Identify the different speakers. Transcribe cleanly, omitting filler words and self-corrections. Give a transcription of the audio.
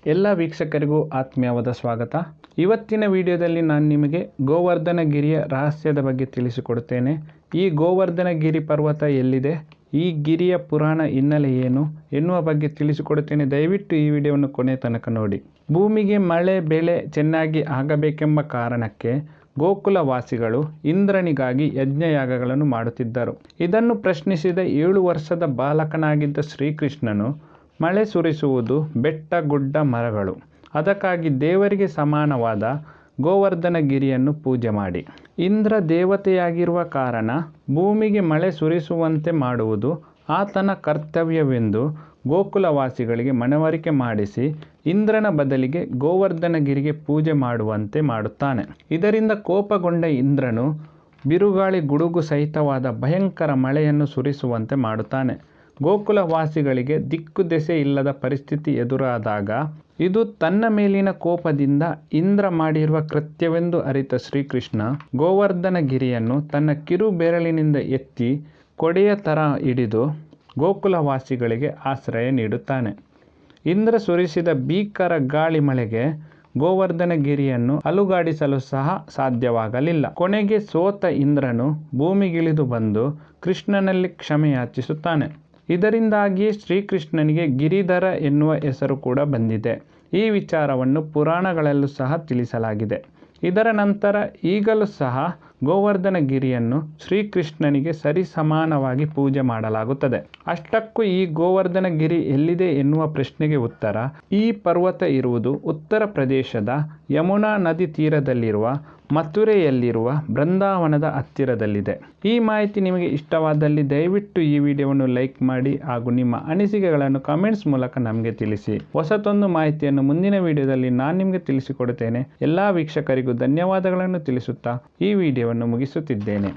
Speaker 1: ಎಲ್ಲ ವೀಕ್ಷಕರಿಗೂ ಆತ್ಮೀಯವಾದ ಸ್ವಾಗತ. ಇವತ್ತಿನ ವಿಡಿಯೋದಲ್ಲಿ ನಾನು ನಿಮಗೆ ಗೋವರ್ಧನಗಿರಿಯ ರಹಸ್ಯದ ಬಗ್ಗೆ ತಿಳಿಸಿಕೊಡುತ್ತೇನೆ. ಈ ಗೋವರ್ಧನಗಿರಿ ಪರ್ವತ ಎಲ್ಲಿದೆ, ಈ ಗಿರಿಯ ಪುರಾಣ ಹಿನ್ನೆಲೆ ಏನು ಎನ್ನುವ ಬಗ್ಗೆ ತಿಳಿಸಿಕೊಡುತ್ತೇನೆ. ದಯವಿಟ್ಟು ಈ ವಿಡಿಯೋವನ್ನು ಕೊನೆ ತನಕ ನೋಡಿ. ಭೂಮಿಗೆ ಮಳೆ ಬೆಳೆ ಚೆನ್ನಾಗಿ ಆಗಬೇಕೆಂಬ ಕಾರಣಕ್ಕೆ ಗೋಕುಲವಾಸಿಗಳು ಇಂದ್ರನಿಗಾಗಿ ಯಜ್ಞಯಾಗಗಳನ್ನು ಮಾಡುತ್ತಿದ್ದರು. ಇದನ್ನು ಪ್ರಶ್ನಿಸಿದ 7 ವರ್ಷದ ಬಾಲಕನಾಗಿದ್ದ ಶ್ರೀಕೃಷ್ಣನು ಮಳೆ ಸುರಿಸುವುದು ಬೆಟ್ಟ ಗುಡ್ಡ ಮರಗಳು, ಅದಕ್ಕಾಗಿ ದೇವರಿಗೆ ಸಮಾನವಾದ ಗೋವರ್ಧನಗಿರಿಯನ್ನು ಪೂಜೆ ಮಾಡಿ, ಇಂದ್ರ ದೇವತೆಯಾಗಿರುವ ಕಾರಣ ಭೂಮಿಗೆ ಮಳೆ ಸುರಿಸುವಂತೆ ಮಾಡುವುದು ಆತನ ಕರ್ತವ್ಯವೆಂದು ಗೋಕುಲವಾಸಿಗಳಿಗೆ ಮನವರಿಕೆ ಮಾಡಿಸಿ ಇಂದ್ರನ ಬದಲಿಗೆ ಗೋವರ್ಧನಗಿರಿಗೆ ಪೂಜೆ ಮಾಡುವಂತೆ ಮಾಡುತ್ತಾನೆ. ಇದರಿಂದ ಕೋಪಗೊಂಡ ಇಂದ್ರನು ಬಿರುಗಾಳಿ ಗುಡುಗು ಸಹಿತವಾದ ಭಯಂಕರ ಮಳೆಯನ್ನು ಸುರಿಸುವಂತೆ ಮಾಡುತ್ತಾನೆ. ಗೋಕುಲವಾಸಿಗಳಿಗೆ ದಿಕ್ಕು ದೆಸೆ ಇಲ್ಲದ ಪರಿಸ್ಥಿತಿ ಎದುರಾದಾಗ ಇದು ತನ್ನ ಮೇಲಿನ ಕೋಪದಿಂದ ಇಂದ್ರ ಮಾಡಿರುವ ಕೃತ್ಯವೆಂದು ಅರಿತ ಶ್ರೀಕೃಷ್ಣ ಗೋವರ್ಧನಗಿರಿಯನ್ನು ತನ್ನ ಕಿರು ಬೆರಳಿನಿಂದ ಎತ್ತಿ ಕೊಡೆಯ ಥರ ಹಿಡಿದು ಗೋಕುಲವಾಸಿಗಳಿಗೆ ಆಶ್ರಯ ನೀಡುತ್ತಾನೆ. ಇಂದ್ರ ಸುರಿಸಿದ ಭೀಕರ ಗಾಳಿ ಮಳೆಗೆ ಗೋವರ್ಧನಗಿರಿಯನ್ನು ಅಲುಗಾಡಿಸಲು ಸಹ ಸಾಧ್ಯವಾಗಲಿಲ್ಲ. ಕೊನೆಗೆ ಸೋತ ಇಂದ್ರನು ಭೂಮಿಗಿಳಿದು ಬಂದು ಕೃಷ್ಣನಲ್ಲಿ ಕ್ಷಮೆಯಾಚಿಸುತ್ತಾನೆ. ಇದರಿಂದಾಗಿಯೇ ಶ್ರೀಕೃಷ್ಣನಿಗೆ ಗಿರಿಧರ ಎನ್ನುವ ಹೆಸರು ಕೂಡ ಬಂದಿದೆ. ಈ ವಿಚಾರವನ್ನು ಪುರಾಣಗಳಲ್ಲೂ ಸಹ ತಿಳಿಸಲಾಗಿದೆ. ಇದರ ನಂತರ ಈಗಲೂ ಸಹ ಗೋವರ್ಧನಗಿರಿಯನ್ನು ಶ್ರೀಕೃಷ್ಣನಿಗೆ ಸರಿಸಮಾನವಾಗಿ ಪೂಜೆ ಮಾಡಲಾಗುತ್ತದೆ. ಅಷ್ಟಕ್ಕೂ ಈ ಗೋವರ್ಧನಗಿರಿ ಎಲ್ಲಿದೆ ಎನ್ನುವ ಪ್ರಶ್ನೆಗೆ ಉತ್ತರ, ಈ ಪರ್ವತ ಇರುವುದು ಉತ್ತರ ಪ್ರದೇಶದ ಯಮುನಾ ನದಿ ತೀರದಲ್ಲಿರುವ ಮಥುರೆಯಲ್ಲಿರುವ ಬೃಂದಾವನದ ಹತ್ತಿರದಲ್ಲಿದೆ. ಈ ಮಾಹಿತಿ ನಿಮಗೆ ಇಷ್ಟವಾದಲ್ಲಿ ದಯವಿಟ್ಟು ಈ ವಿಡಿಯೋವನ್ನು ಲೈಕ್ ಮಾಡಿ ಹಾಗೂ ನಿಮ್ಮ ಅನಿಸಿಕೆಗಳನ್ನು ಕಮೆಂಟ್ಸ್ ಮೂಲಕ ನಮಗೆ ತಿಳಿಸಿ. ಹೊಸತೊಂದು ಮಾಹಿತಿಯನ್ನು ಮುಂದಿನ ವಿಡಿಯೋದಲ್ಲಿ ನಾನು ನಿಮಗೆ ತಿಳಿಸಿಕೊಡುತ್ತೇನೆ. ಎಲ್ಲ ವೀಕ್ಷಕರಿಗೂ ಧನ್ಯವಾದಗಳನ್ನು ತಿಳಿಸುತ್ತಾ ಈ ವಿಡಿಯೋವನ್ನು ಮುಗಿಸುತ್ತಿದ್ದೇನೆ.